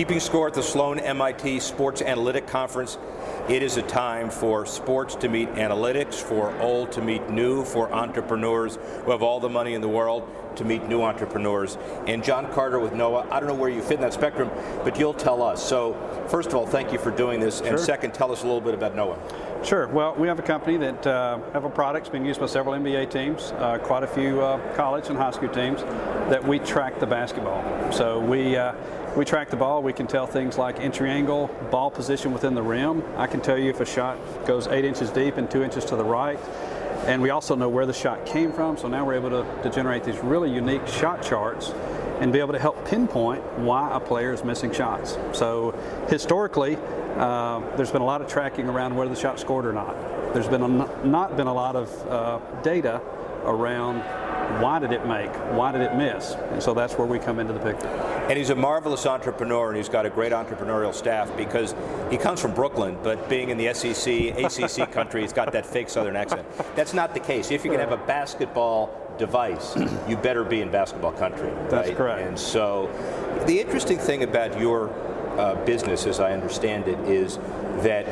Keeping score at the Sloan MIT Sports Analytic Conference, it is a time for sports to meet analytics, for old to meet new, for entrepreneurs who have all the money in the world to meet new entrepreneurs. And John Carter with Noah, I don't know where you fit in that spectrum, but you'll tell us. So first of all, thank you for doing this. Sure. And second, tell us a little bit about Noah. Sure. Well, we have a company that have a product being used by several NBA teams, quite a few college and high school teams, that we track the basketball. So we track the ball. We can tell things like entry angle, ball position within the rim. I can tell you if a shot goes 8 inches deep and 2 inches to the right. And we also know where the shot came from. So now we're able to generate these really unique shot charts and be able to help pinpoint why a player is missing shots. So historically, there's been a lot of tracking around whether the shot scored or not. There's been not been a lot of data around why did it make, why did it miss, and so that's where we come into the picture. And he's a marvelous entrepreneur, and he's got a great entrepreneurial staff because he comes from Brooklyn, but being in the SEC, ACC country, he's got that fake Southern accent. That's not the case. If you're going to have a basketball device, you better be in basketball country. That's right? correct. And so the interesting thing about your business, as I understand it, is that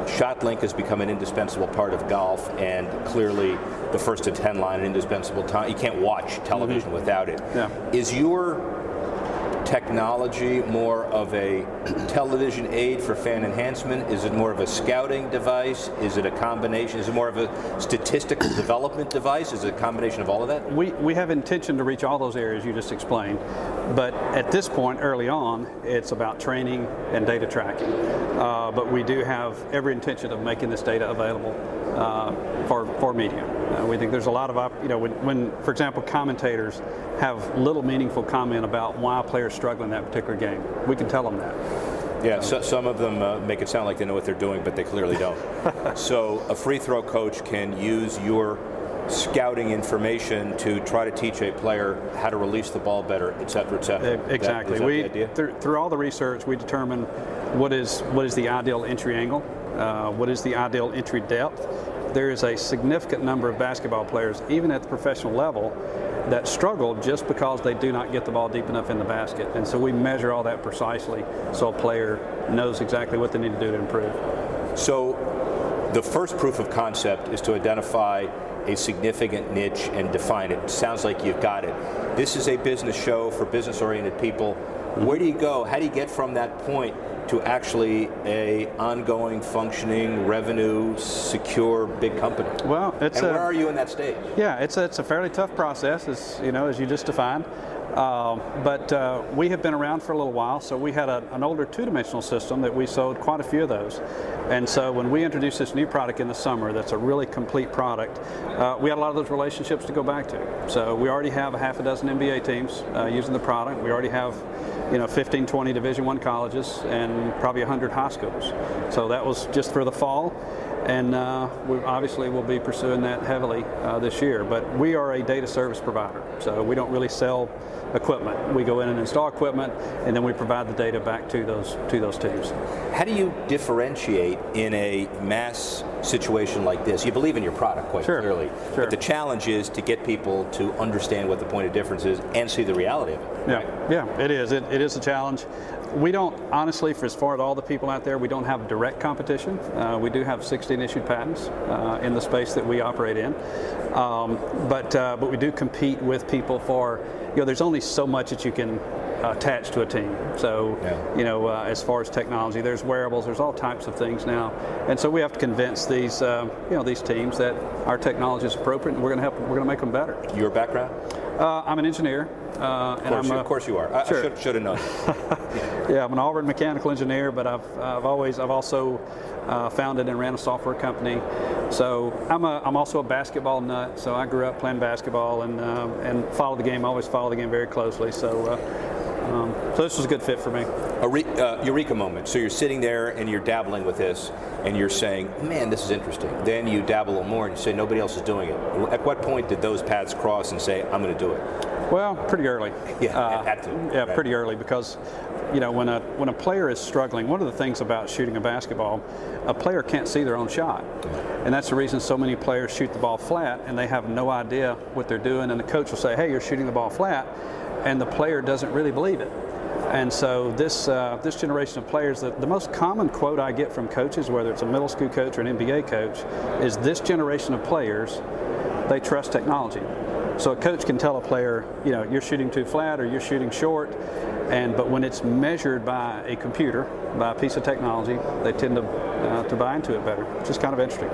ShotLink has become an indispensable part of golf, and clearly the first to 10 line, an indispensable time. You can't watch television without it. Yeah. Is your technology more of a television aid for fan enhancement? Is it more of a scouting device? Is it a combination? Is it more of a statistical development device? Is it a combination of all of that? We have intention to reach all those areas you just explained, but at this point, early on, it's about training and data tracking. But we do have every intention of making this data available for media. We think there's a lot of, when, for example, commentators have little meaningful comment about why a player's struggling in that particular game, we can tell them that. Yeah, so some of them make it sound like they know what they're doing, but they clearly don't. So a free throw coach can use your scouting information to try to teach a player how to release the ball better, et cetera, et cetera. Exactly. Is that the idea? Through all the research, we determine what is the ideal entry angle, what is the ideal entry depth. There is a significant number of basketball players, even at the professional level, that struggle just because they do not get the ball deep enough in the basket. And so we measure all that precisely so a player knows exactly what they need to do to improve. So the first proof of concept is to identify a significant niche and define it. Sounds like you've got it. This is a business show for business-oriented people. Where do you go? How do you get from that point to actually a ongoing, functioning, revenue, secure, big company? Well, where are you in that stage? Yeah, it's a fairly tough process, as you just defined. But we have been around for a little while, so we had an older two-dimensional system that we sold quite a few of those. And so when we introduced this new product in the summer, that's a really complete product, we had a lot of those relationships to go back to. So we already have a half a dozen NBA teams using the product. We already have 15, 20 Division I colleges and probably 100 high schools. So that was just for the fall. And we obviously will be pursuing that heavily this year. But we are a data service provider, so we don't really sell equipment. We go in and install equipment, and then we provide the data back to those teams. How do you differentiate in a mass situation like this? You believe in your product quite clearly, but the challenge is to get people to understand what the point of difference is and see the reality of it. Yeah, it is. It is a challenge. We don't, honestly, for as far as all the people out there, we don't have direct competition. We do have 16 issued patents in the space that we operate in. But we do compete with people for, there's only so much that you can attach to a team. So, as far as technology, there's wearables, there's all types of things now. And so we have to convince these, these teams that our technology is appropriate and we're going to make them better. Your background? I'm an engineer. Of course you are. I should have known. Yeah, I'm an Auburn mechanical engineer, but I've also founded and ran a software company. So I'm also a basketball nut. So I grew up playing basketball and followed the game. Always followed the game very closely. So this was a good fit for me. A eureka moment. So you're sitting there and you're dabbling with this, and you're saying, "Man, this is interesting." Then you dabble a little more, and you say, "Nobody else is doing it." At what point did those paths cross and say, "I'm going to do it"? Well, pretty early. Yeah, had to. Yeah, right. Pretty early because, when a player is struggling, one of the things about shooting a basketball, a player can't see their own shot. And that's the reason so many players shoot the ball flat and they have no idea what they're doing, and the coach will say, "Hey, you're shooting the ball flat," and the player doesn't really believe it. And so this generation of players, the most common quote I get from coaches, whether it's a middle school coach or an NBA coach, is this generation of players, they trust technology. So a coach can tell a player, you're shooting too flat or you're shooting short, but when it's measured by a computer, by a piece of technology, they tend to buy into it better. It's just kind of interesting.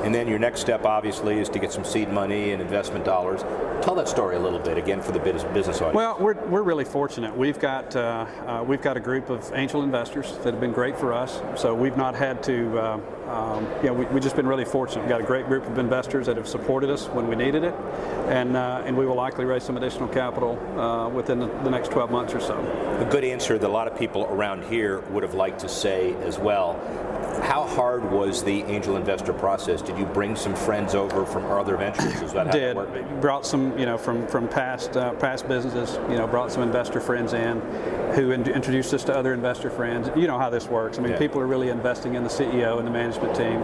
And then your next step, obviously, is to get some seed money and investment dollars. Tell that story a little bit, again, for the business audience. Well, we're really fortunate. We've got a group of angel investors that have been great for us. So we've not had to, we've just been really fortunate. We've got a great group of investors that have supported us when we needed it, and we will likely raise some additional capital within the next 12 months or so. A good answer that a lot of people around here would have liked to say as well. How hard was the angel investor process? Did you bring some friends over from other ventures? Is that how that worked? Brought some, from past businesses. Brought some investor friends in, who introduced us to other investor friends. You know how this works. I mean, people are really investing in the CEO and the management team,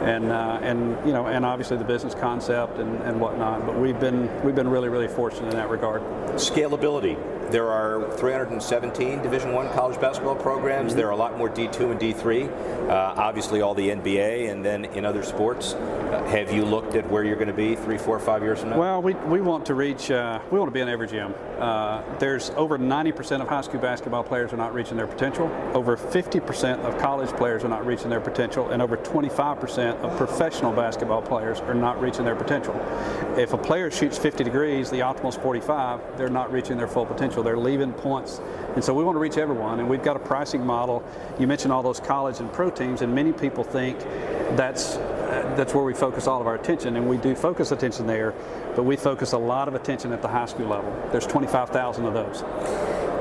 and obviously the business concept and whatnot. But we've been really, really fortunate in that regard. Scalability. There are 317 Division I college basketball programs. There are a lot more D2 and D3. Obviously, all the NBA, and then in other sports. Have you looked at where you're going to be 3, 4, 5 years from now? Well, we want to reach. We want to be in every gym. There's over 90% of high school basketball players are not reaching their potential. Over 50% of college players are not reaching their potential, and over 25% of professional basketball players are not reaching their potential. If a player shoots 50 degrees, the optimal is 45. They're not reaching their full potential. They're leaving points, and so we want to reach everyone. And we've got a pricing model. You mentioned all those college and pro teams, and many people think that's where we focus all of our attention, and we do focus attention there, but we focus a lot of attention at the high school level. There's 25,000 of those.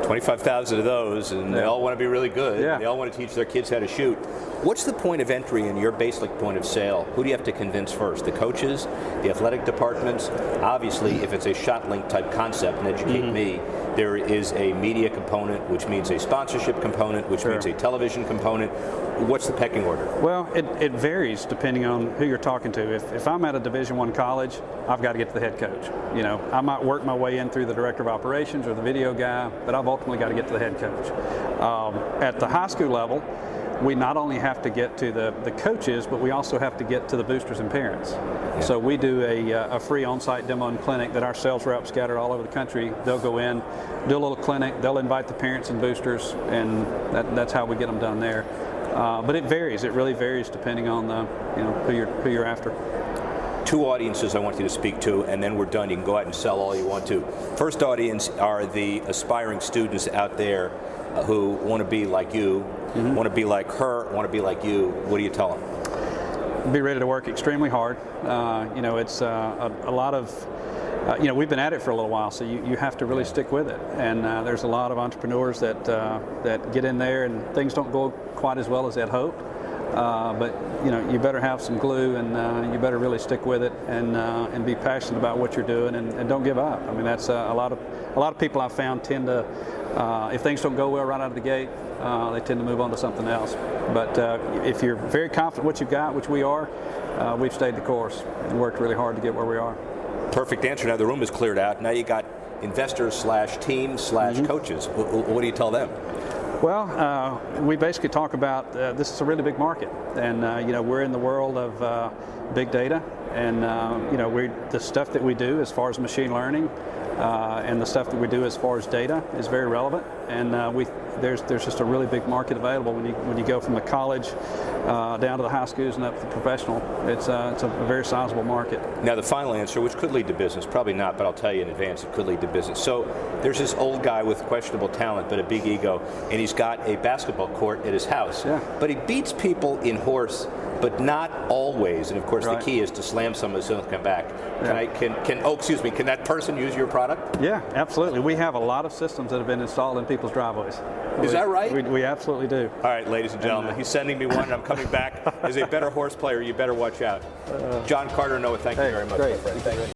25,000 of those, and they all want to be really good. Yeah. They all want to teach their kids how to shoot. What's the point of entry in your basic point of sale? Who do you have to convince first? The coaches, the athletic departments? Obviously, if it's a shot link type concept, and educate me, there is a media component, which means a sponsorship component, which means a television component. What's the pecking order? Well, it varies depending on who you're talking to. If I'm at a Division I college, I've got to get to the head coach. I might work my way in through the director of operations or the video guy, but I've ultimately got to get to the head coach. At the high school level, we not only have to get to the coaches, but we also have to get to the boosters and parents. Yeah. So we do a free on-site demo and clinic that our sales reps scattered all over the country. They'll go in, do a little clinic, they'll invite the parents and boosters, and that's how we get them done there. But it varies. It really varies depending on who you're after. Two audiences I want you to speak to, and then we're done. You can go out and sell all you want to. First audience are the aspiring students out there who want to be like you, want to be like her, want to be like you. What do you tell them? Be ready to work extremely hard. It's a lot of, we've been at it for a little while, so you have to really stick with it. And there's a lot of entrepreneurs that get in there and things don't go quite as well as they'd hoped. But you better have some glue, and you better really stick with it, and be passionate about what you're doing, and don't give up. I mean, that's a lot of people I've found tend to, if things don't go well right out of the gate, they tend to move on to something else. But if you're very confident what you've got, which we are, we've stayed the course and worked really hard to get where we are. Perfect answer. Now the room is cleared out. Now you got investors / teams / coaches. What do you tell them? Well, we basically talk about this is a really big market, and we're in the world of big data, and the stuff that we do as far as machine learning and the stuff that we do as far as data is very relevant, and there's just a really big market available when you go from the college down to the high schools and up to the professional. It's a very sizable market. Now the final answer, which could lead to business, probably not, but I'll tell you in advance, it could lead to business. So there's this old guy with questionable talent but a big ego, and he's got a basketball court at his house. Yeah. But he beats people in horse, but not always. And of course, the key is to slam someone as soon as they come back. Can that person use your product? Yeah, absolutely. We have a lot of systems that have been installed in people's driveways. Is that right? We absolutely do. All right, ladies and gentlemen, he's sending me one, and I'm coming back. As a better horse player, you better watch out. John Carter, Noah, thank you very much, my friend. Thank you.